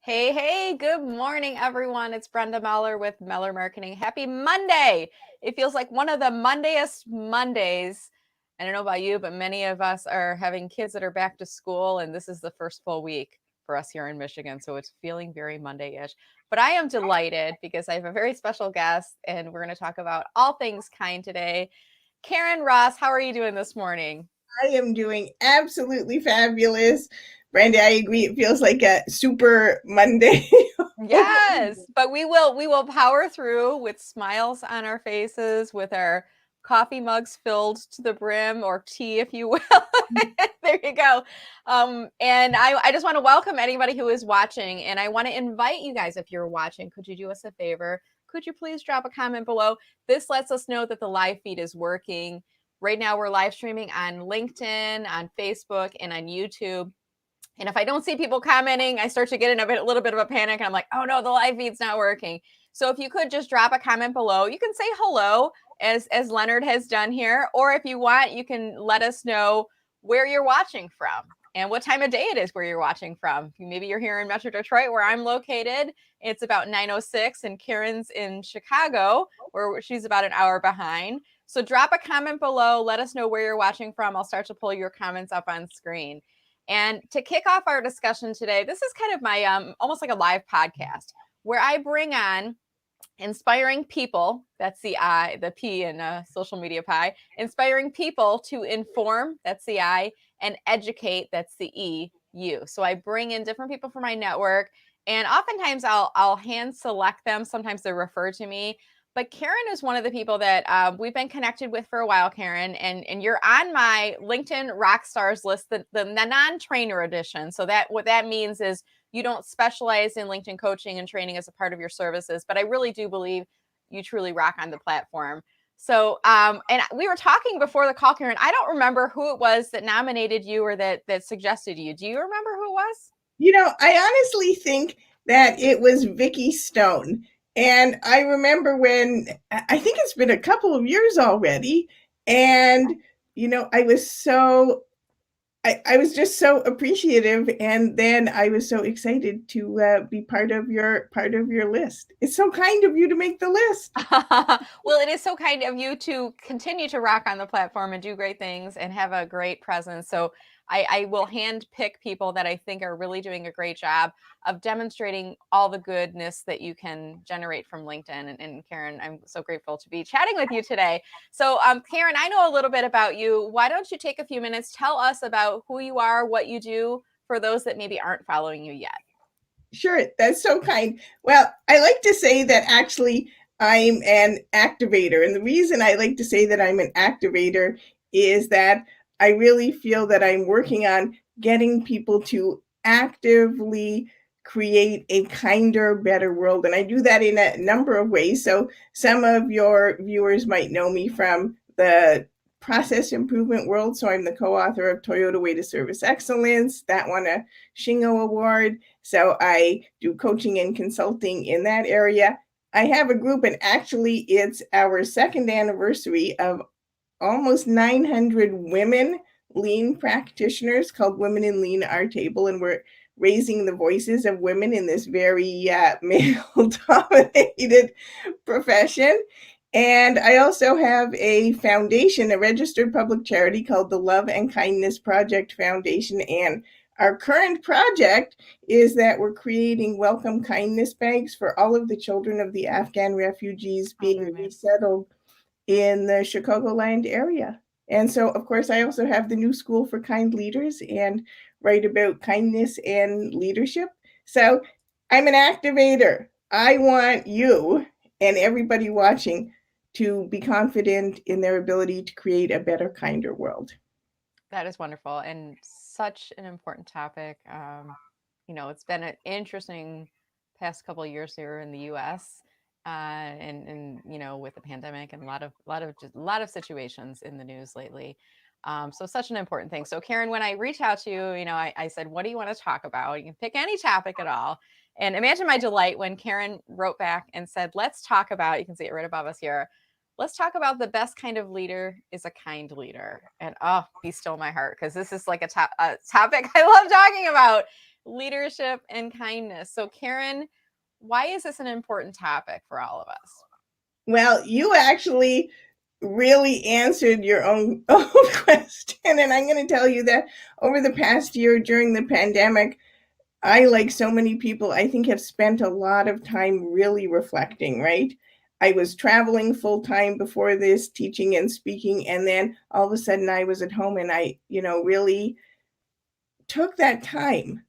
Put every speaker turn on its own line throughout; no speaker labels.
Hey, good morning, everyone. It's Brenda Meller with Meller Marketing. Happy Monday. It feels like one of the Mondayest Mondays. I don't know about you, but many of us are having kids that are back to school, and this is the first full week for us here in Michigan. So it's feeling very Monday-ish. But I am delighted because I have a very special guest, and we're going to talk about all things kind today. Karyn Ross, how are you doing this morning?
I am doing absolutely fabulous. Brenda, I agree. It feels like a super Monday.
Yes, but we will power through with smiles on our faces, with our coffee mugs filled to the brim, or tea, if you will. There you go. And I just want to welcome anybody who is watching, and I want to invite you guys, if you're watching, could you do us a favor? Could you please drop a comment below? This lets us know that the live feed is working. Right now, we're live streaming on LinkedIn, on Facebook, and on YouTube. And if I don't see people commenting, I start to get in a little bit of a panic. And I'm like, oh no, the live feed's not working. So if you could just drop a comment below, you can say hello, as Leonard has done here. Or if you want, you can let us know where you're watching from and what time of day it is where you're watching from. Maybe you're here in Metro Detroit, where I'm located. It's about 9:06, and Karyn's in Chicago, where she's about an hour behind. So drop a comment below. Let us know where you're watching from. I'll start to pull your comments up on screen. And to kick off our discussion today, this is kind of my almost like a live podcast where I bring on inspiring people. That's the I, the P in social media pie. Inspiring people to inform. That's the I, and educate. That's the E, you. So I bring in different people from my network, and oftentimes I'll hand select them. Sometimes they're referred to me. But Karyn is one of the people that we've been connected with for a while, Karyn, and you're on my LinkedIn rock stars list, the non-trainer edition. So that what that means is you don't specialize in LinkedIn coaching and training as a part of your services, but I really do believe you truly rock on the platform. So, and we were talking before the call, Karyn. I don't remember who it was that nominated you or that suggested you. Do you remember who it was?
I honestly think that it was Vicky Stone. And I remember when I think it's been a couple of years already. And, I was I was just so appreciative, and then I was so excited to be part of your list. It's so kind of you to make the list.
Well, it is so kind of you to continue to rock on the platform and do great things and have a great presence. So I will hand pick people that I think are really doing a great job of demonstrating all the goodness that you can generate from LinkedIn. And Karyn, I'm so grateful to be chatting with you today. So, Karyn, I know a little bit about you. Why don't you take a few minutes, tell us about who you are, what you do, for those that maybe aren't following you yet?
Sure, that's so kind. Well, I like to say that actually I'm an activator. And the reason I like to say that I'm an activator is that I really feel that I'm working on getting people to actively create a kinder, better world. And I do that in a number of ways. So some of your viewers might know me from the process improvement world. So I'm the co author of Toyota Way to Service Excellence, that won a Shingo Award. So I do coaching and consulting in that area. I have a group, and actually, it's our second anniversary of almost 900 women lean practitioners called Women in Lean Our Table, and we're raising the voices of women in this very male dominated profession. And I also have a foundation, a registered public charity called the Love and Kindness Project Foundation. And our current project is that we're creating welcome kindness bags for all of the children of the Afghan refugees
Oh,
being
very nice.
resettled in the Chicagoland area. And so, of course, I also have the new School for Kind Leaders and write about kindness and leadership. So I'm an activator. I want you and everybody watching to be confident in their ability to create a better, kinder world.
That is wonderful and such an important topic. It's been an interesting past couple of years here in the U.S. And with the pandemic and a lot of situations in the news lately. So such an important thing. So Karyn, when I reached out to you, I said, "What do you want to talk about? You can pick any topic at all." And imagine my delight when Karyn wrote back and said, "Let's talk about." You can see it right above us here. Let's talk about the best kind of leader is a kind leader. And oh, be still my heart, because this is like a topic I love talking about. leadership and kindness. So, Karyn, why is this an important topic for all of us?
Well, you actually really answered your own question. And I'm going to tell you that over the past year during the pandemic, I, like so many people, I think have spent a lot of time really reflecting, right? I was traveling full time before this, teaching and speaking. And then all of a sudden I was at home and I, really took that time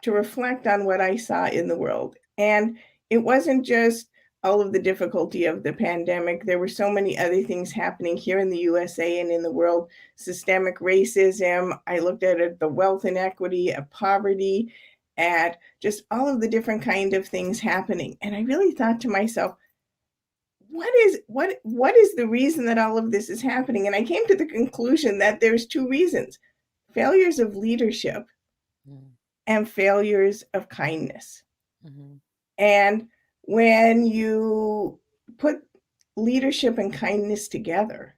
to reflect on what I saw in the world. And it wasn't just all of the difficulty of the pandemic. There were so many other things happening here in the USA and in the world. Systemic racism. I looked at it, the wealth inequity, at poverty, at just all of the different kind of things happening. And I really thought to myself, what is the reason that all of this is happening? And I came to the conclusion that there's two reasons: failures of leadership and failures of kindness.
Mm-hmm.
And when you put leadership and kindness together,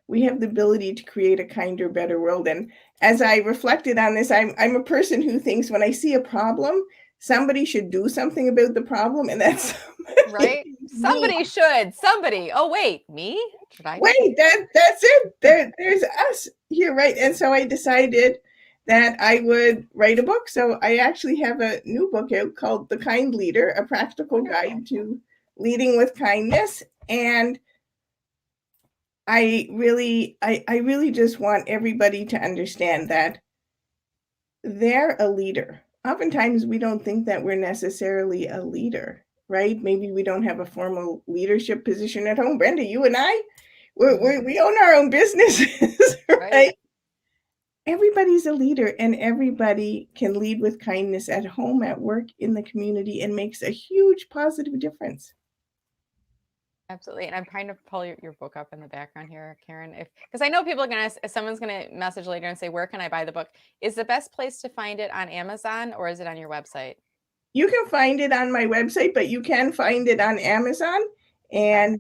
we have the ability to create a kinder, better world. And as I reflected on this, I'm a person who thinks when I see a problem, somebody should do something about the problem, and that's
Right?
me.
Somebody should. Somebody. Oh, wait, me? Should I?
Wait, that's it. There's us here, right? And so I decided that I would write a book. So I actually have a new book out called The Kind Leader, a practical guide to leading with kindness. And I really just want everybody to understand that they're a leader. Oftentimes we don't think that we're necessarily a leader, right? Maybe we don't have a formal leadership position at home. Brenda, you and I, we own our own businesses, right? Everybody's a leader, and everybody can lead with kindness at home, at work, in the community, and makes a huge positive difference.
Absolutely. And I'm trying to pull your book up in the background here, Karyn, because I know people are going to, if someone's going to message later and say, where can I buy the book? Is the best place to find it on Amazon, or is it on your website?
You can find it on my website, but you can find it on Amazon. And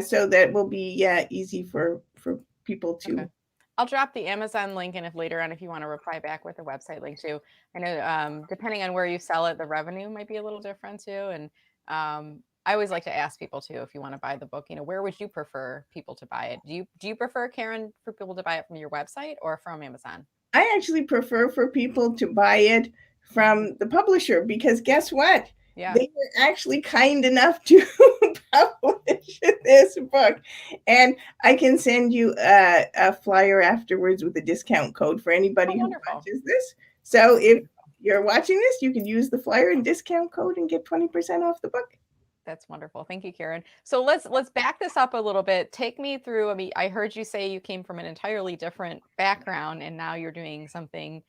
so that will be easy for people to.
Okay. I'll drop the Amazon link, and if later on, if you want to reply back with a website link too. I know depending on where you sell it, the revenue might be a little different too. And I always like to ask people too, if you want to buy the book, where would you prefer people to buy it? Do you prefer, Karyn, for people to buy it from your website or from Amazon?
I actually prefer for people to buy it from the publisher, because guess what?
Yeah.
They were actually kind enough to publish this book. And I can send you a flyer afterwards with a discount code for anybody who watches this. So if you're watching this, you can use the flyer and discount code and get 20% off the book.
That's wonderful. Thank you, Karyn. So let's back this up a little bit. Take me through. I mean, I heard you say you came from an entirely different background, and now you're doing something,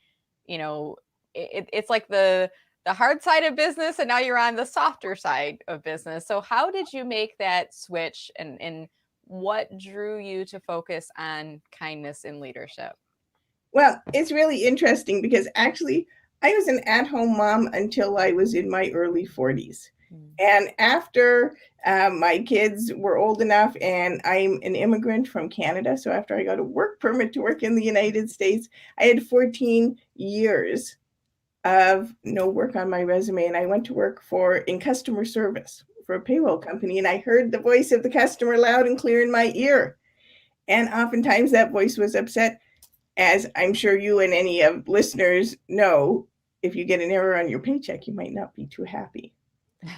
it's like the hard side of business, and now you're on the softer side of business. So how did you make that switch, and what drew you to focus on kindness in leadership?
Well, it's really interesting because actually I was an at-home mom until I was in my early 40s. And after my kids were old enough, and I'm an immigrant from Canada, so after I got a work permit to work in the United States, I had 14 years of no work on my resume, and I went to work in customer service for a payroll company, and I heard the voice of the customer loud and clear in my ear. And oftentimes that voice was upset. As I'm sure you and any of listeners know, if you get an error on your paycheck, you might not be too happy.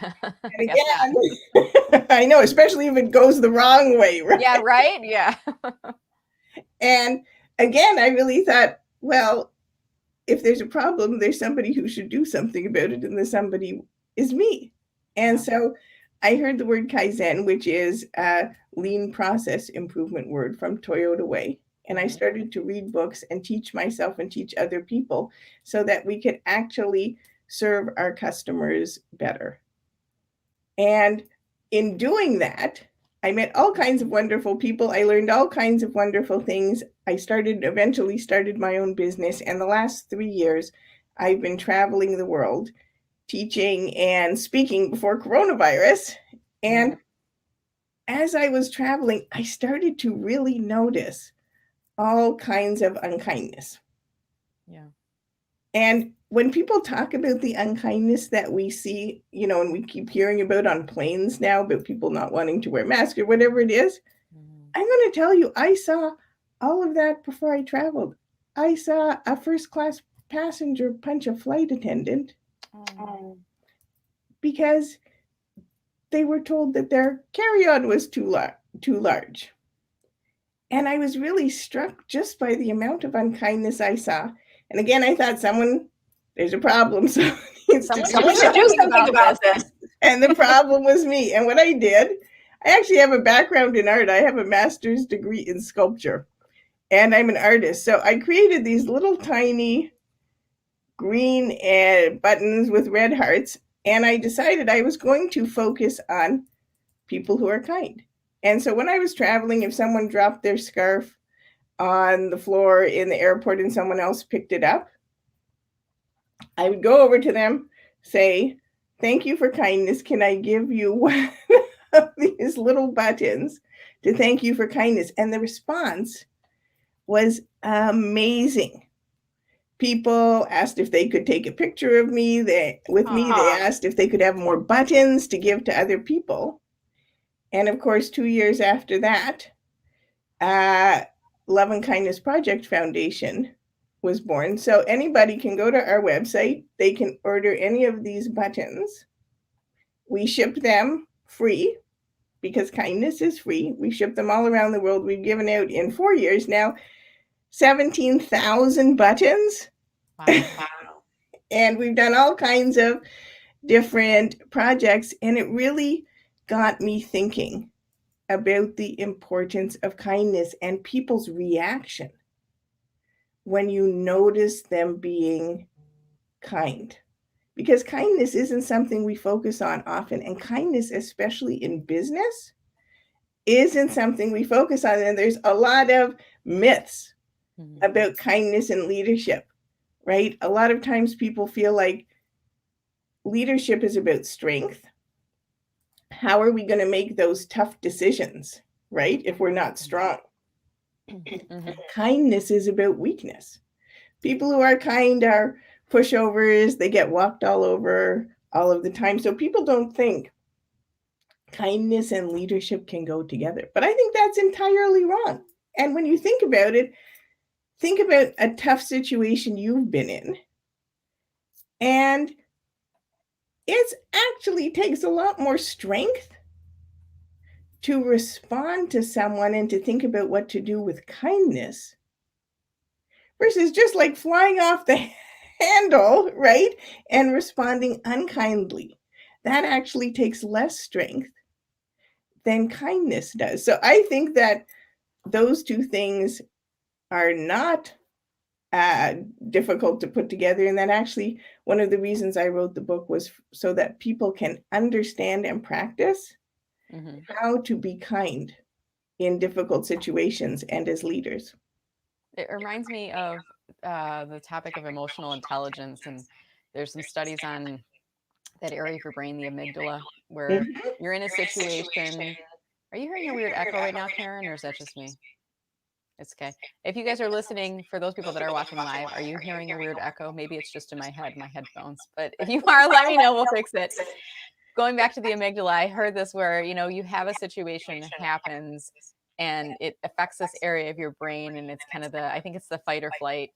And again, I know, especially if it goes the wrong way, right?
Yeah, right? Yeah.
And again, I really thought, well, if there's a problem, there's somebody who should do something about it, and the somebody is me. And so I heard the word Kaizen, which is a lean process improvement word from Toyota Way. And I started to read books and teach myself and teach other people so that we could actually serve our customers better. And in doing that, I met all kinds of wonderful people. I learned all kinds of wonderful things. I eventually started my own business. And the last 3 years, I've been traveling the world, teaching and speaking before coronavirus. And as I was traveling, I started to really notice all kinds of unkindness.
Yeah.
And when people talk about the unkindness that we see, and we keep hearing about on planes now about people not wanting to wear masks or whatever it is, I'm going to tell you, I saw all of that before I traveled. I saw a first class passenger punch a flight attendant because they were told that their carry-on was too large. And I was really struck just by the amount of unkindness I saw. And again, I thought there's a problem. Someone needs to
do something about this.
And the problem was me. And what I did, I actually have a background in art. I have a master's degree in sculpture, and I'm an artist. So I created these little tiny green buttons with red hearts, and I decided I was going to focus on people who are kind. And so when I was traveling, if someone dropped their scarf on the floor in the airport and someone else picked it up, I would go over to them, say, "Thank you for kindness. Can I give you one of these little buttons to thank you for kindness?" And the response was amazing. People asked if they could take a picture of me. They asked if they could have more buttons to give to other people. And of course, 2 years after that, Love and Kindness Project Foundation was born. So anybody can go to our website. They can order any of these buttons. We ship them free because kindness is free. We ship them all around the world. We've given out in 4 years now 17,000 buttons.
Wow.
And we've done all kinds of different projects. And it really got me thinking about the importance of kindness and people's reaction when you notice them being kind. Because kindness isn't something we focus on often. And kindness, especially in business, isn't something we focus on. And there's a lot of myths about kindness and leadership, right? A lot of times people feel like leadership is about strength. How are we going to make those tough decisions, right, if we're not strong? Kindness is about weakness. People who are kind are pushovers. They get walked all over all of the time. So people don't think kindness and leadership can go together. But I think that's entirely wrong. And when you think about it, think about a tough situation you've been in. And it actually takes a lot more strength to respond to someone and to think about what to do with kindness versus just like flying off the handle, right? And responding unkindly. That actually takes less strength than kindness does. So I think that those two things are not difficult to put together. And that actually, one of the reasons I wrote the book was so that people can understand and practice how to be kind in difficult situations and as leaders.
It reminds me of the topic of emotional intelligence, and there's some studies on that area of your brain, the amygdala, where you're in a situation. Are you hearing a weird echo right now, Karyn, or is that just me? It's okay. If you guys are listening, for those people that are watching live, are you hearing a weird echo? Maybe it's just in my head, my headphones. But if you are, let me know. We'll fix it. Going back to the amygdala, I heard this where, you have a situation that happens and it affects this area of your brain. And it's kind of I think it's the fight or flight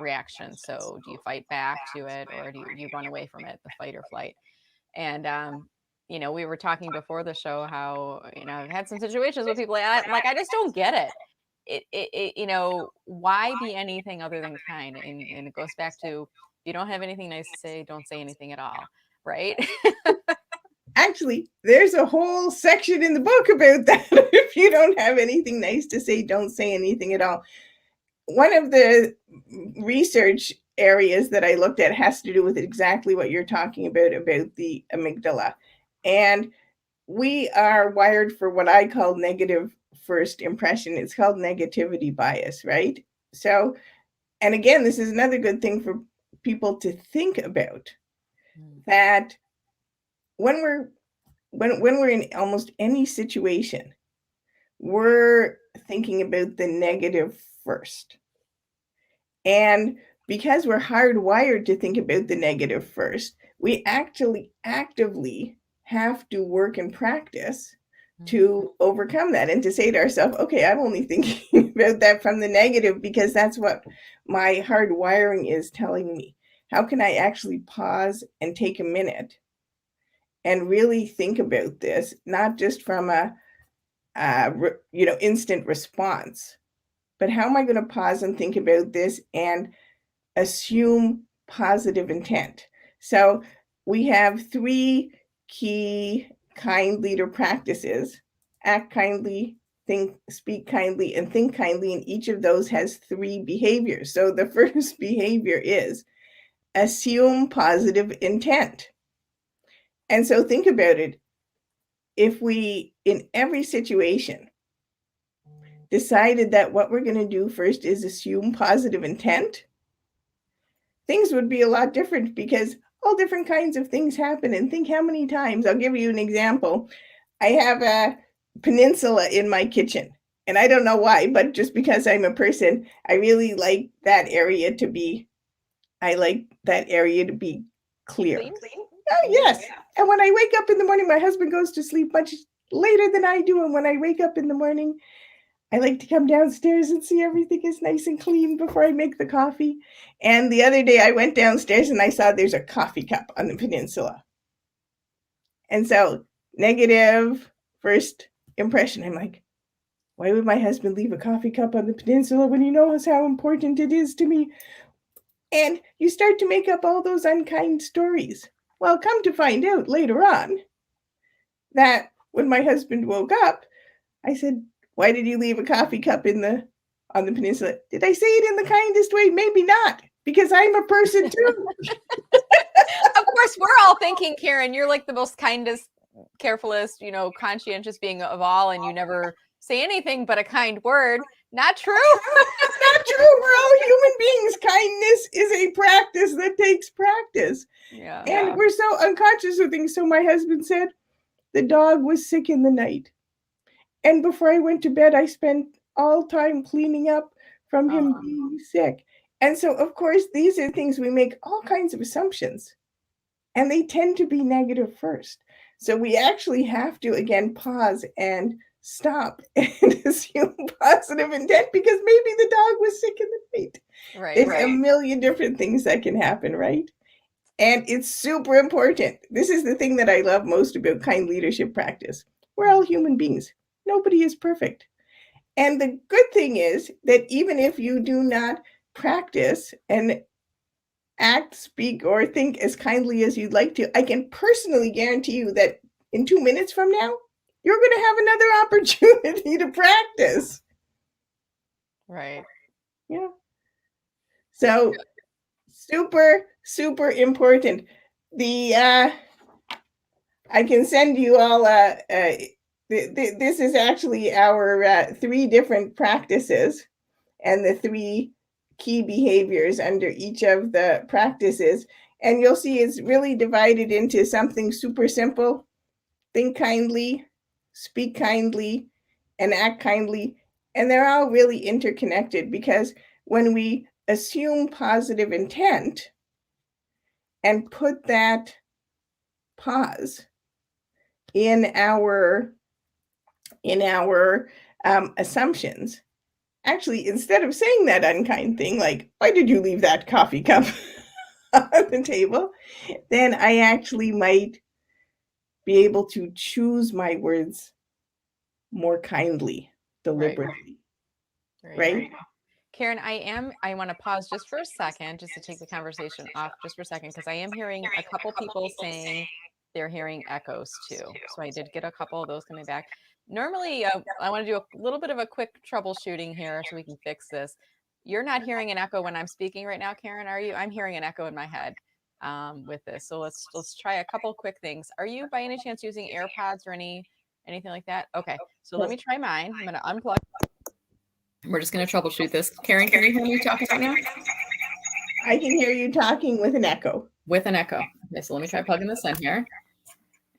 reaction. So do you fight back to it, or do you run away from it, the fight or flight? And, we were talking before the show how, I've had some situations with people like, I just don't get it. Why be anything other than kind? And it goes back to, if you don't have anything nice to say, don't say anything at all. Right.
Actually, there's a whole section in the book about that. If you don't have anything nice to say, don't say anything at all. One of the research areas that I looked at has to do with exactly what you're talking about the amygdala. And we are wired for what I call negative first impression. It's called negativity bias, right? So, and again, this is another good thing for people to think about, that when we're in almost any situation, we're thinking about the negative first. And because we're hardwired to think about the negative first, we actually actively have to work and practice to overcome that and to say to ourselves, okay, I'm only thinking about that from the negative because that's what my hardwiring is telling me. How can I actually pause and take a minute and really think about this, not just from a instant response, but how am I going to pause and think about this and assume positive intent? So we have three key kind leader practices: act kindly, think, speak kindly, and think kindly. And each of those has three behaviors. So the first behavior is assume positive intent. And so think about it. If we, in every situation, decided that what we're going to do first is assume positive intent, things would be a lot different because all different kinds of things happen. And think how many times, I'll give you an example. I have a peninsula in my kitchen. And I don't know why, but just because I'm a person, I really like that area to be, clear.
Clean?
Oh, yes. And when I wake up in the morning, my husband goes to sleep much later than I do. And when I wake up in the morning, I like to come downstairs and see everything is nice and clean before I make the coffee. And the other day I went downstairs and I saw there's a coffee cup on the peninsula. And so, negative first impression, I'm like, why would my husband leave a coffee cup on the peninsula when he knows how important it is to me? And you start to make up all those unkind stories. Well, come to find out later on that when my husband woke up, I said, why did you leave a coffee cup on the peninsula? Did I say it in the kindest way? Maybe not, because I'm a person too.
Of course, we're all thinking, Karyn, you're like the most kindest, carefulest, conscientious being of all, and you never say anything but a kind word. Not true.
Not true. We're all human beings. Kindness is a practice that takes practice.
Yeah.
And we're so unconscious of things. So my husband said the dog was sick in the night. And before I went to bed, I spent all time cleaning up from him being sick. And so, of course, these are things we make all kinds of assumptions, and they tend to be negative first. So we actually have to, again, pause and stop and assume positive intent because maybe the dog was sick in the night.
Right.
There's a million different things that can happen, right? And it's super important. This is the thing that I love most about kind leadership practice. We're all human beings. Nobody is perfect. And the good thing is that even if you do not practice and act, speak, or think as kindly as you'd like to, I can personally guarantee you that in 2 minutes from now, you're going to have another opportunity to practice.
Right.
Yeah. So super, super important. I can send you all this is actually our 3 different practices and the 3 key behaviors under each of the practices. And you'll see it's really divided into something super simple: think kindly, speak kindly, and act kindly. And they're all really interconnected because when we assume positive intent and put that pause in our assumptions, actually, instead of saying that unkind thing like, why did you leave that coffee cup on the table, then I actually might be able to choose my words more kindly, deliberately. Right?
Karyn, I want to pause just for a second, just to take the conversation off just for a second, because I am hearing a couple people saying they're hearing echoes too. So I did get a couple of those coming back. Normally, I want to do a little bit of a quick troubleshooting here so we can fix this. You're not hearing an echo when I'm speaking right now, Karyn, are you? I'm hearing an echo in my head with this. So let's try a couple quick things. Are you by any chance using AirPods or anything like that? Okay, so let me try mine. I'm going to unplug. We're just going to troubleshoot this. Karyn, can you hear me talking right now?
I can hear you talking with an echo.
With an echo. Okay, so let me try plugging this in here.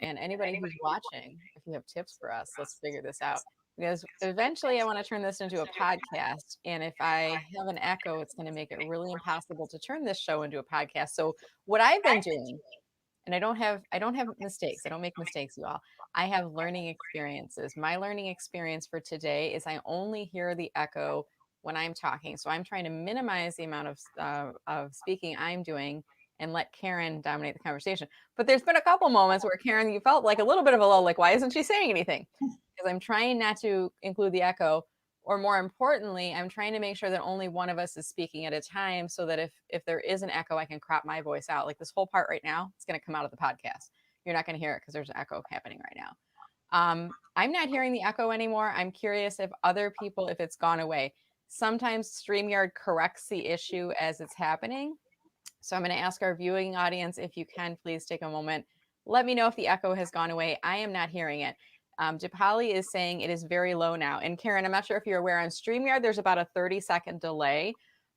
And anybody who's watching, if you have tips for us, let's figure this out. because eventually I want to turn this into a podcast. And if I have an echo, it's going to make it really impossible to turn this show into a podcast. So what I've been doing, and I don't have mistakes. I don't make mistakes, you all. I have learning experiences. My learning experience for today is I only hear the echo when I'm talking. So I'm trying to minimize the amount of speaking I'm doing and let Karyn dominate the conversation. But there's been a couple moments where Karyn, you felt like a little bit of a lull, like why isn't she saying anything? Because I'm trying not to include the echo, or more importantly, I'm trying to make sure that only one of us is speaking at a time, so that if there is an echo, I can crop my voice out. Like this whole part right now, it's going to come out of the podcast. You're not going to hear it because there's an echo happening right now. I'm not hearing the echo anymore. I'm curious if other people, if it's gone away. Sometimes StreamYard corrects the issue as it's happening. So I'm going to ask our viewing audience, if you can, please take a moment. Let me know if the echo has gone away. I am not hearing it. Dipali is saying it is very low now. And Karyn, I'm not sure if you're aware, on StreamYard, there's about a 30-second delay.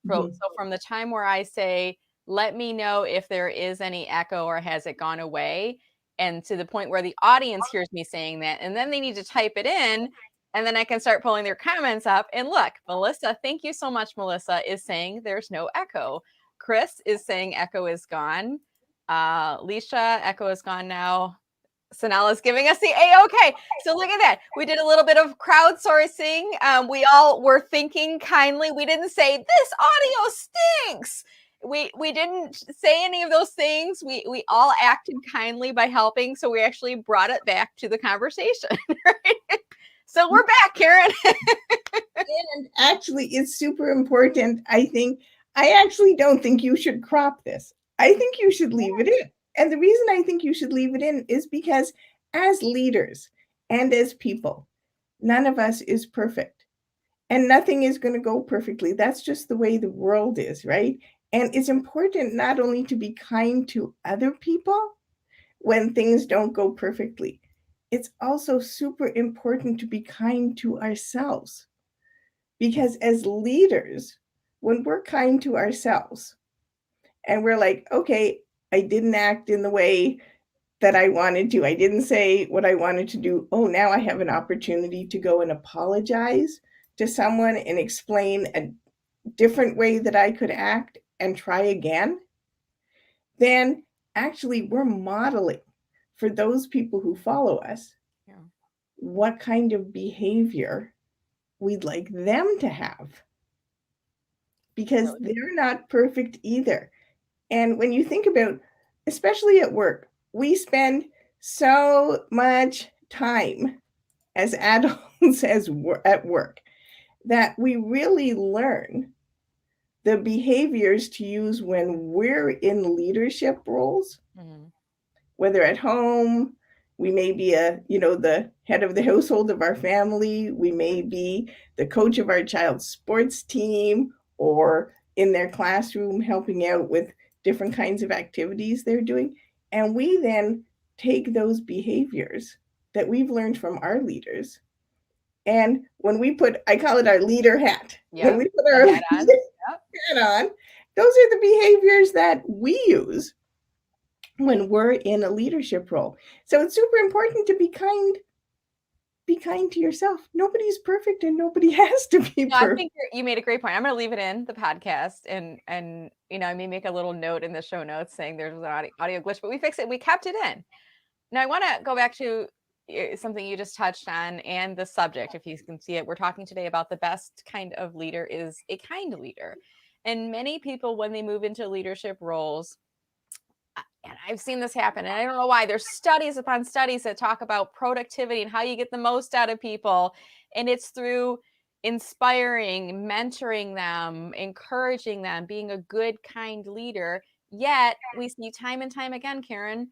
So from the time where I say, let me know if there is any echo or has it gone away, and to the point where the audience hears me saying that, and then they need to type it in, and then I can start pulling their comments up. And look, Melissa, thank you so much, Melissa, is saying there's no echo. Chris is saying echo is gone. Leisha, echo is gone now. Sanala's giving us the A-OK. So look at that. We did a little bit of crowdsourcing. We all were thinking kindly. We didn't say, this audio stinks. We didn't say any of those things. We all acted kindly by helping. So we actually brought it back to the conversation. Right? So we're back, Karyn.
And actually, it's super important. I actually don't think you should crop this. I think you should leave it in. And the reason I think you should leave it in is because as leaders and as people, none of us is perfect. And nothing is going to go perfectly. That's just the way the world is, right? And it's important not only to be kind to other people when things don't go perfectly, it's also super important to be kind to ourselves. Because as leaders, when we're kind to ourselves and we're like, okay, I didn't act in the way that I wanted to, I didn't say what I wanted to do. Oh, now I have an opportunity to go and apologize to someone and explain a different way that I could act and try again. Then actually, we're modeling for those people who follow us what kind of behavior we'd like them to have, because they're not perfect either. And when you think about, especially at work, we spend so much time as adults at work that we really learn the behaviors to use when we're in leadership roles. Whether at home, we may be the head of the household of our family, we may be the coach of our child's sports team, or in their classroom helping out with different kinds of activities they're doing. And we then take those behaviors that we've learned from our leaders, and when we put, I call it our leader hat. When we put our hat on, those are the behaviors that we use when we're in a leadership role. So it's super important to be kind to yourself. Nobody's perfect and nobody has to be perfect.
I think you made a great point. I'm going to leave it in the podcast, and I may make a little note in the show notes saying there's an audio glitch, but we fixed it. We kept it in. Now I want to go back to something you just touched on, and the subject, if you can see it. We're talking today about the best kind of leader is a kind leader. And many people, when they move into leadership roles, and I've seen this happen, and I don't know why, there's studies upon studies that talk about productivity and how you get the most out of people. And it's through inspiring, mentoring them, encouraging them, being a good, kind leader. Yet we see time and time again, Karyn,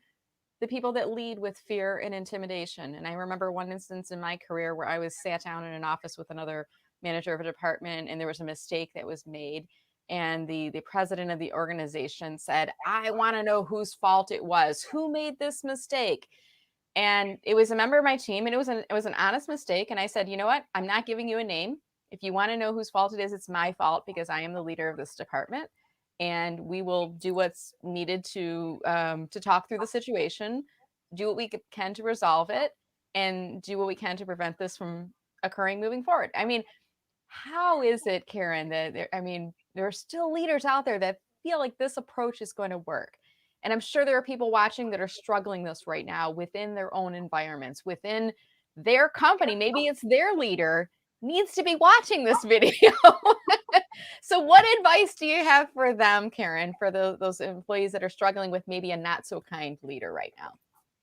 the people that lead with fear and intimidation. And I remember one instance in my career where I was sat down in an office with another manager of a department, and there was a mistake that was made. And the president of the organization said, I want to know whose fault it was. Who made this mistake? And it was a member of my team, and it was an honest mistake. And I said, you know what? I'm not giving you a name. If you want to know whose fault it is, it's my fault, because I am the leader of this department. And we will do what's needed to talk through the situation, do what we can to resolve it, and do what we can to prevent this from occurring moving forward. I mean, how is it, Karyn, that there are still leaders out there that feel like this approach is going to work? And I'm sure there are people watching that are struggling this right now within their own environments, within their company. Maybe it's their leader needs to be watching this video. So what advice do you have for them, Karyn, for those employees that are struggling with maybe a not so kind leader right now?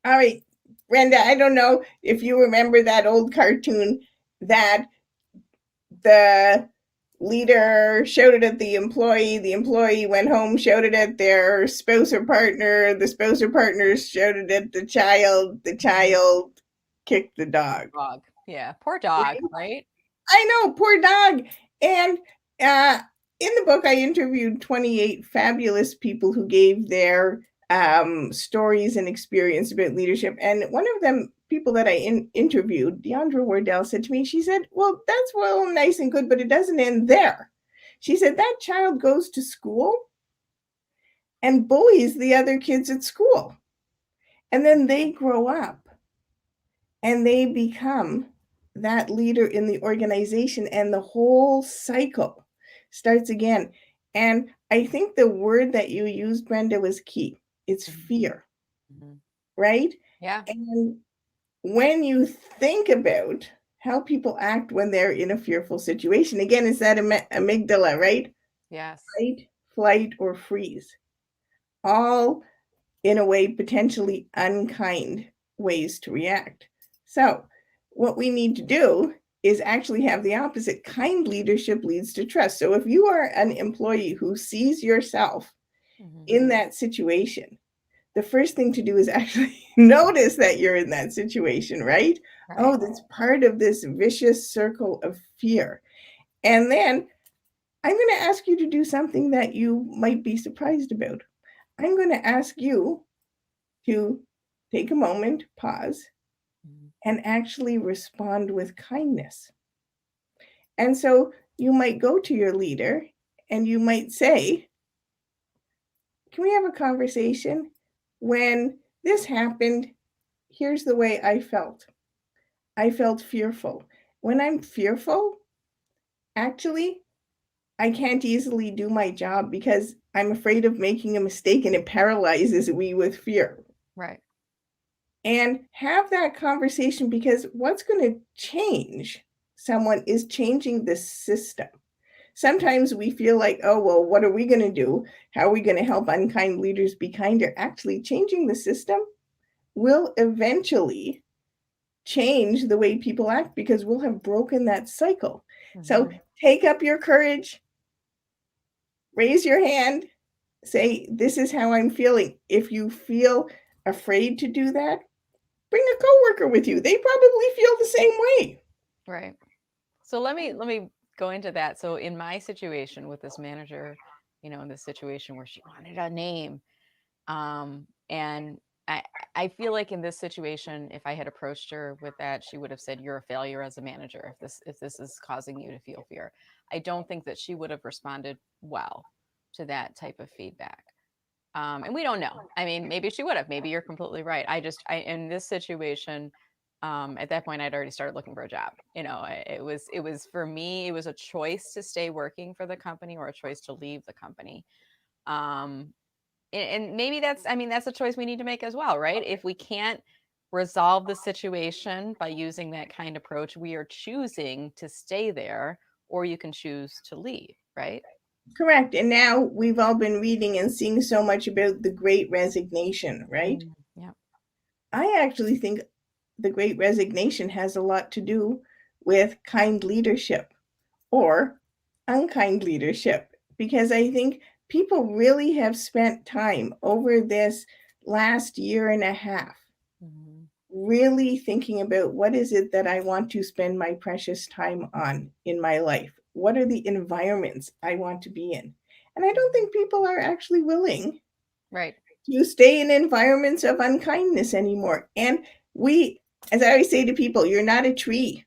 All right, Brenda, I don't know if you remember that old cartoon that the leader showed it at the employee went home, showed it at their spouse or partner, the spouse or partner showed it at the child kicked the dog.
Dog. Yeah, poor dog, right?
I know, poor dog. And in the book, I interviewed 28 fabulous people who gave their stories and experience about leadership. And one of them, people that I interviewed, Deandra Wardell, said to me, she said, well, that's well nice and good, but it doesn't end there. She said, that child goes to school and bullies the other kids at school. And then they grow up and they become that leader in the organization, and the whole cycle starts again. And I think the word that you used, Brenda, was key. It's fear, right?
Yeah.
And when you think about how people act when they're in a fearful situation, again, it's that amygdala, right?
Yes.
Fight, flight, or freeze. All in a way potentially unkind ways to react. So what we need to do is actually have the opposite. Kind leadership leads to trust. So if you are an employee who sees yourself in that situation, the first thing to do is actually notice that you're in that situation, right? Oh, that's part of this vicious circle of fear. And then I'm going to ask you to do something that you might be surprised about. I'm going to ask you to take a moment, pause, and actually respond with kindness. And so you might go to your leader and you might say, can we have a conversation? When this happened, here's the way I felt. I felt fearful. When I'm fearful, actually, I can't easily do my job because I'm afraid of making a mistake, and it paralyzes me with fear.
Right.
And have that conversation, because what's going to change someone is changing the system. Sometimes we feel like, oh, well, what are we going to do? How are we going to help unkind leaders be kinder? Actually, changing the system will eventually change the way people act because we'll have broken that cycle. So take up your courage, raise your hand, say, this is how I'm feeling. If you feel afraid to do that, bring a coworker with you. They probably feel the same way.
Right. So let me go into that. So in my situation with this manager, in this situation where she wanted a name, and I feel like in this situation, if I had approached her with that, she would have said, "You're a failure as a manager if this is causing you to feel fear." I don't think that she would have responded well to that type of feedback. And we don't know. I mean, maybe she would have. Maybe you're completely right. I in this situation, at that point, I'd already started looking for a job. It was for me, it was a choice to stay working for the company or a choice to leave the company. And maybe that's a choice we need to make as well, right? If we can't resolve the situation by using that kind of approach, we are choosing to stay there, or you can choose to leave, right?
Correct. And now we've all been reading and seeing so much about the Great Resignation, right?
Yeah.
I actually think the Great Resignation has a lot to do with kind leadership or unkind leadership, because I think people really have spent time over this last year and a half really thinking about, what is it that I want to spend my precious time on in my life? What are the environments I want to be in? And I don't think people are actually willing
Right.
to stay in environments of unkindness anymore. And as I always say to people, you're not a tree.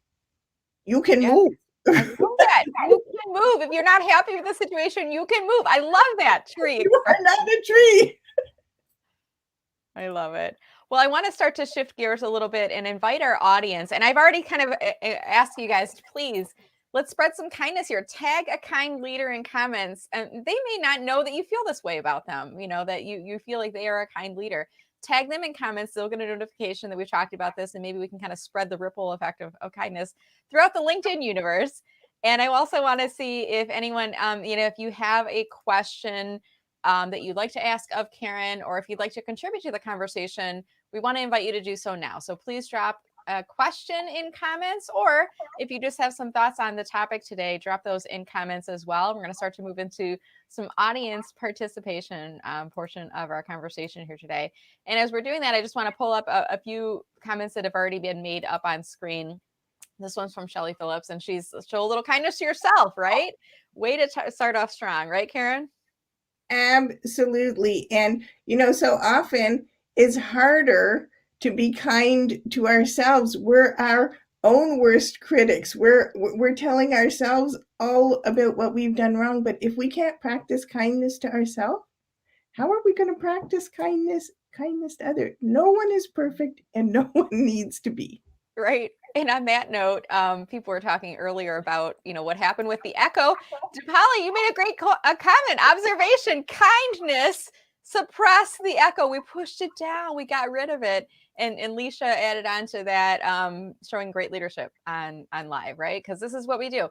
You can move.
I love that. You can move. If you're not happy with the situation, you can move. I love that tree.
You are not a tree.
I love it. Well, I want to start to shift gears a little bit and invite our audience. And I've already kind of asked you guys to please let's spread some kindness here. Tag a kind leader in comments, and they may not know that you feel this way about them. You know that you feel like they are a kind leader. Tag them in comments. They'll get a notification that we've talked about this, and maybe we can kind of spread the ripple effect of kindness throughout the LinkedIn universe. And I also want to see if anyone, if you have a question that you'd like to ask of Karyn, or if you'd like to contribute to the conversation, we want to invite you to do so now. So please drop a question in comments, or if you just have some thoughts on the topic today, drop those in comments as well. We're going to start to move into some audience participation portion of our conversation here today. And as we're doing that, I just want to pull up a few comments that have already been made up on screen. This one's from Shelly Phillips, and she's show a little kindness to yourself, right? Way to start off strong, right, Karyn?
Absolutely. And, so often it's harder to be kind to ourselves. We're our own worst critics. We're telling ourselves all about what we've done wrong. But if we can't practice kindness to ourselves, how are we going to practice kindness to others? No one is perfect and no one needs to be.
Right. And on that note, people were talking earlier about, what happened with the echo. Polly, you made a great comment, observation, kindness, suppress the echo. We pushed it down. We got rid of it. And Leisha added on to that, showing great leadership on live, right? Because this is what we do.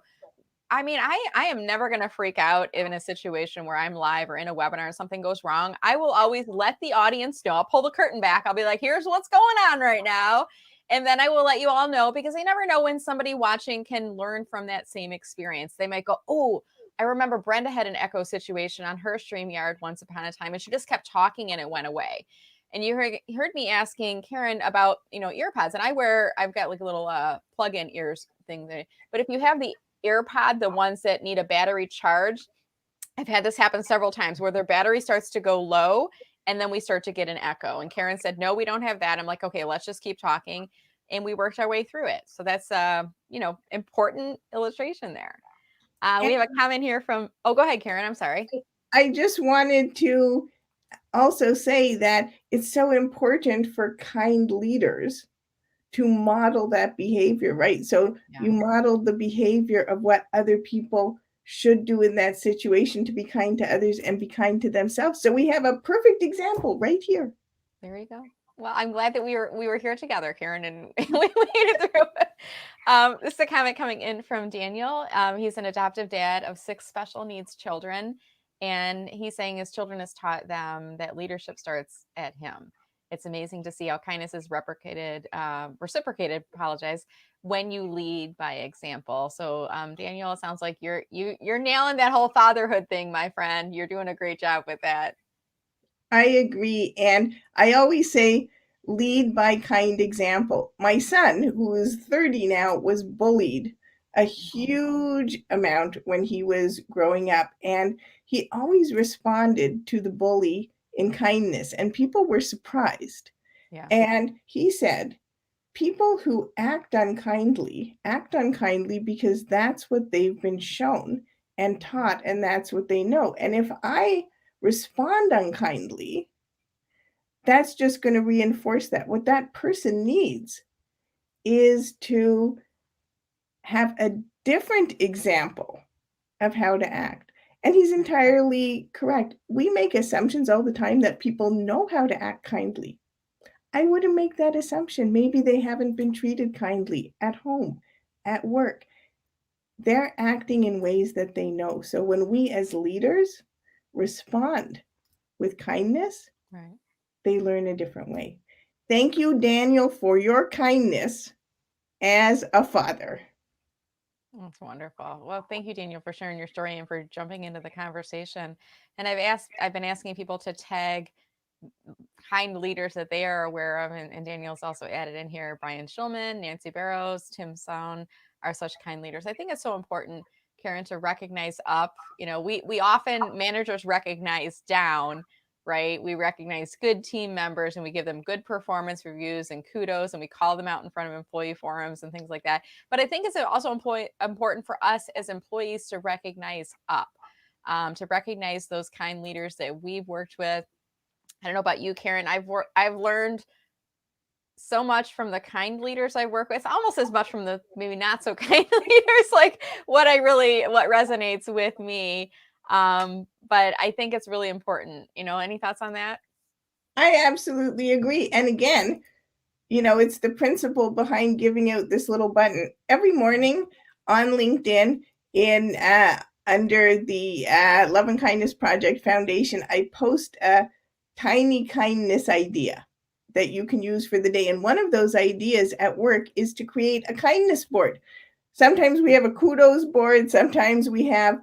I mean, I am never going to freak out in a situation where I'm live or in a webinar and something goes wrong. I will always let the audience know. I'll pull the curtain back. I'll be like, here's what's going on right now. And then I will let you all know, because I never know when somebody watching can learn from that same experience. They might go, oh, I remember Brenda had an echo situation on her StreamYard once upon a time, and she just kept talking and it went away. And you heard me asking Karyn about, earpods, and I've got like a little plug-in ears thing there. But if you have the AirPod, the ones that need a battery charge, I've had this happen several times where their battery starts to go low and then we start to get an echo. And Karyn said, no, we don't have that. I'm like, okay, let's just keep talking. And we worked our way through it. So that's, important illustration there. We have a comment here from, go ahead, Karyn. I'm sorry.
I just wanted to also say that it's so important for kind leaders to model that behavior, right? So you model the behavior of what other people should do in that situation to be kind to others and be kind to themselves. So we have a perfect example right here.
There you go. Well, I'm glad that we were here together, Karyn, and we made it through. This is a comment coming in from Daniel. He's an adoptive dad of 6 special needs children, and he's saying his children has taught them that leadership starts at him. It's amazing to see how kindness is reciprocated, when you lead by example. So, Daniel, it sounds like you're nailing that whole fatherhood thing, my friend. You're doing a great job with that.
I agree. And I always say, lead by kind example. My son, who is 30 now, was bullied a huge amount when he was growing up. And he always responded to the bully in kindness. And people were surprised.
Yeah.
And he said, people who act unkindly because that's what they've been shown and taught, and that's what they know. And if I respond unkindly, that's just going to reinforce that. What that person needs is to have a different example of how to act. And he's entirely correct. We make assumptions all the time that people know how to act kindly. I wouldn't make that assumption. Maybe they haven't been treated kindly at home, at work. They're acting in ways that they know. So when we as leaders respond with kindness,
Right,
they learn a different way. Thank you, Daniel, for your kindness as a father.
that's wonderful. Well, thank you, Daniel, for sharing your story and for jumping into the conversation. And I've been asking people to tag kind leaders that they are aware of, and Daniel's also added in here. Brian Schulman, Nancy Barrows, Tim Sohn are such kind leaders. I think it's so important, Karyn, to recognize up. We often, managers, recognize down, right? We recognize good team members and we give them good performance reviews and kudos, and we call them out in front of employee forums and things like that. But I think it's also important for us as employees to recognize up, to recognize those kind leaders that we've worked with, I don't know about you, Karyn. I've learned so much from the kind leaders I work with, almost as much from the maybe not so kind leaders, like what resonates with me. But I think it's really important. Any thoughts on that?
I absolutely agree. And again, it's the principle behind giving out this little button every morning on LinkedIn in under the Love and Kindness Project Foundation. I post a tiny kindness idea that you can use for the day. And one of those ideas at work is to create a kindness board. Sometimes we have a kudos board. Sometimes we have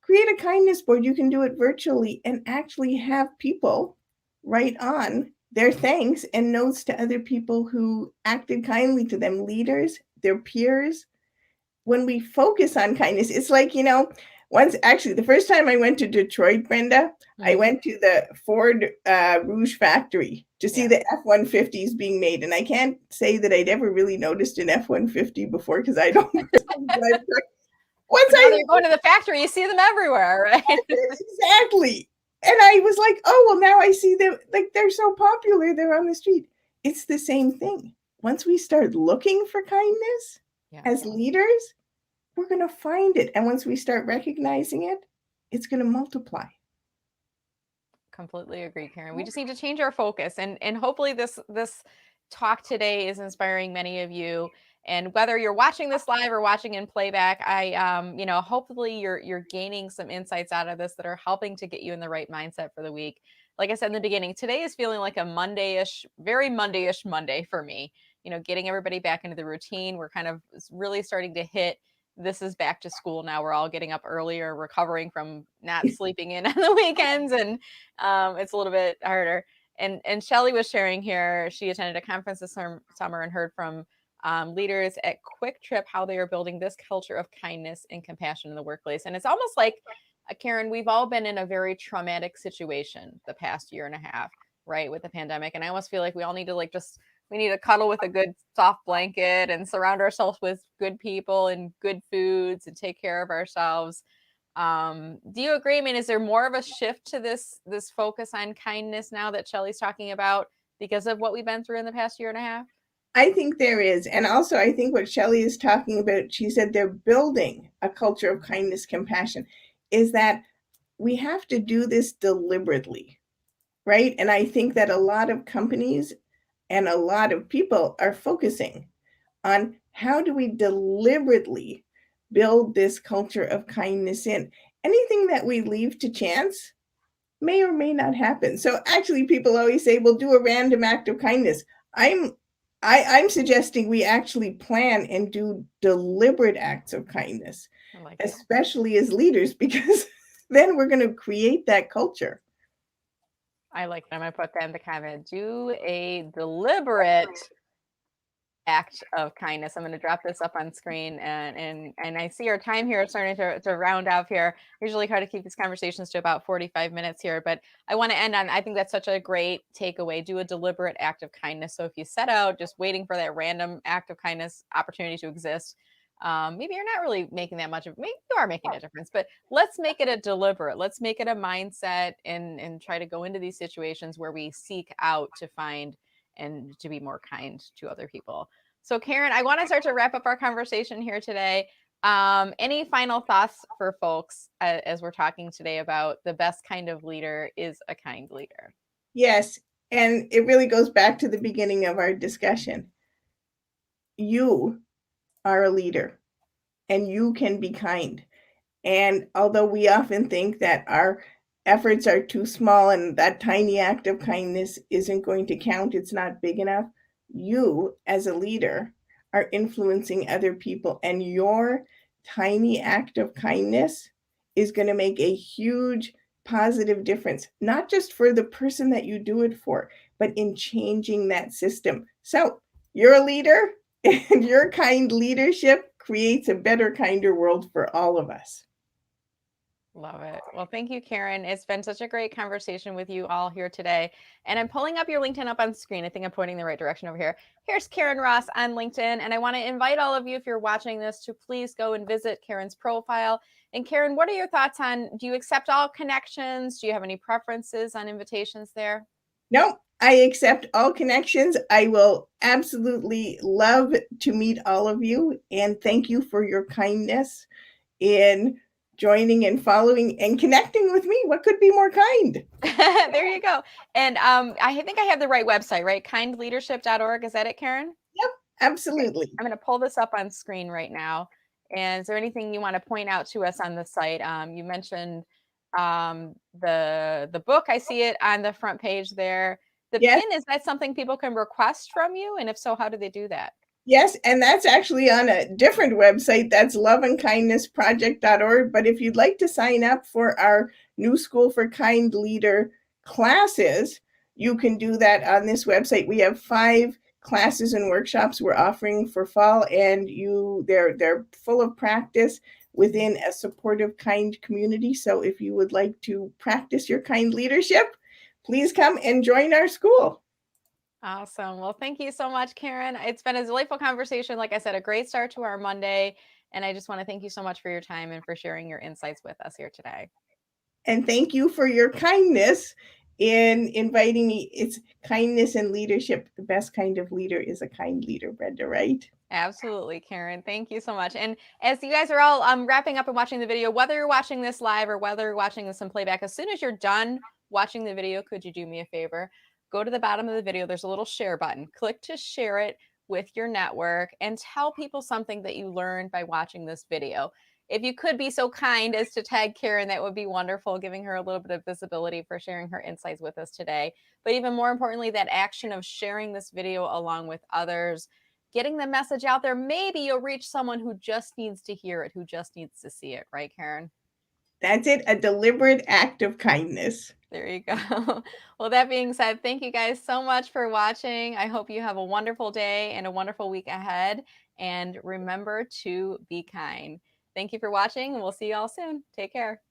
create a kindness board. You can do it virtually and actually have people write on their thanks and notes to other people who acted kindly to them, leaders, their peers. When we focus on kindness, it's like, once actually the first time I went to Detroit, Brenda, I went to the Ford Rouge factory to see the F-150s being made. And I can't say that I'd ever really noticed an F-150 before because I don't drive. Once
now they're going to the factory, you see them everywhere, right?
Exactly. And I was like, oh, well, now I see them. Like, they're so popular. They're on the street. It's the same thing. Once we start looking for kindness as leaders, we're going to find it. And once we start recognizing it, it's going to multiply.
Completely agree, Karyn. We just need to change our focus, and hopefully this talk today is inspiring many of you. And whether you're watching this live or watching in playback, hopefully you're gaining some insights out of this that are helping to get you in the right mindset for the week. Like I said in the beginning, today is feeling like a Monday-ish, very Monday-ish Monday for me. Getting everybody back into the routine. We're kind of really starting to hit. This is back to school now. We're all getting up earlier, recovering from not sleeping in on the weekends, and it's a little bit harder. And Shelly was sharing here. She attended a conference this summer and heard from leaders at Quick Trip how they are building this culture of kindness and compassion in the workplace. And it's almost like, Karyn, we've all been in a very traumatic situation the past year and a half, right, with the pandemic. And I almost feel like we all need to we need to cuddle with a good soft blanket and surround ourselves with good people and good foods and take care of ourselves. Do you agree? I mean, is there more of a shift to this focus on kindness now that Shelly's talking about because of what we've been through in the past year and a half?
I think there is. And also, I think what Shelly is talking about, she said they're building a culture of kindness, compassion, is that we have to do this deliberately, right? And I think that a lot of companies and a lot of people are focusing on how do we deliberately build this culture of kindness in. Anything that we leave to chance may or may not happen. So actually people always say, well, do a random act of kindness. I'm suggesting we actually plan and do deliberate acts of kindness, especially as leaders, because then we're going to create that culture.
I like that. I'm going to put that in the comment. Do a deliberate act of kindness. I'm going to drop this up on screen, and I see our time here is starting to round off here. I usually try to keep these conversations to about 45 minutes here, but I want to end on, I think that's such a great takeaway. Do a deliberate act of kindness. So if you set out just waiting for that random act of kindness opportunity to exist, maybe you're not really making that much of, maybe you are making a difference, but let's make it a deliberate, let's make it a mindset, and try to go into these situations where we seek out to find and to be more kind to other people. So Karyn, I want to start to wrap up our conversation here today. Any final thoughts for folks as we're talking today about the best kind of leader is a kind leader?
Yes. And it really goes back to the beginning of our discussion. You are a leader and you can be kind. And although we often think that our efforts are too small and that tiny act of kindness isn't going to count, it's not big enough, you as a leader are influencing other people, and your tiny act of kindness is going to make a huge positive difference, not just for the person that you do it for, but in changing that system. So you're a leader, and your kind leadership creates a better, kinder world for all of us.
Love it. Well, thank you, Karyn. It's been such a great conversation with you all here today. And I'm pulling up your LinkedIn up on screen. I think I'm pointing the right direction over here. Here's Karyn Ross on LinkedIn. And I want to invite all of you, if you're watching this, to please go and visit Karyn's profile. And Karyn, what are your thoughts on, do you accept all connections? Do you have any preferences on invitations there?
No, I accept all connections. I will absolutely love to meet all of you. And thank you for your kindness in joining and following and connecting with me. What could be more kind?
There you go. And I think I have the right website, right? Kindleadership.org. Is that it, Karyn?
Yep,
Okay.
absolutely.
I'm going to pull this up on screen right now. And is there anything you want to point out to us on the site? You mentioned the book. I see it on the front page there. The
Yes,
pin, is that something people can request from you? And if so, how do they do that?
yes, and that's actually on a different website. That's loveandkindnessproject.org. But if you'd like to sign up for our new School for Kind Leader classes, you can do that on this website. We have 5 classes and workshops we're offering for fall, and they're full of practice within a supportive, kind community. So if you would like to practice your kind leadership, please come and join our school.
Awesome. Well, thank you so much, Karyn. It's been a delightful conversation. Like I said, a great start to our Monday. And I just want to thank you so much for your time and for sharing your insights with us here today.
And thank you for your kindness in inviting me. It's kindness and leadership. The best kind of leader is a kind leader, Brenda, right?
Absolutely, Karyn. Thank you so much. And as you guys are all wrapping up and watching the video, whether you're watching this live or whether you're watching this in playback, as soon as you're done watching the video, could you do me a favor? Go to the bottom of the video. There's a little share button. Click to share it with your network and tell people something that you learned by watching this video. If you could be so kind as to tag Karyn, that would be wonderful, giving her a little bit of visibility for sharing her insights with us today. But even more importantly, that action of sharing this video along with others, getting the message out there, maybe you'll reach someone who just needs to hear it, who just needs to see it, right, Karyn?
That's it, a deliberate act of kindness.
There you go. Well, that being said, thank you guys so much for watching. I hope you have a wonderful day and a wonderful week ahead. And remember to be kind. Thank you for watching, and we'll see you all soon. Take care.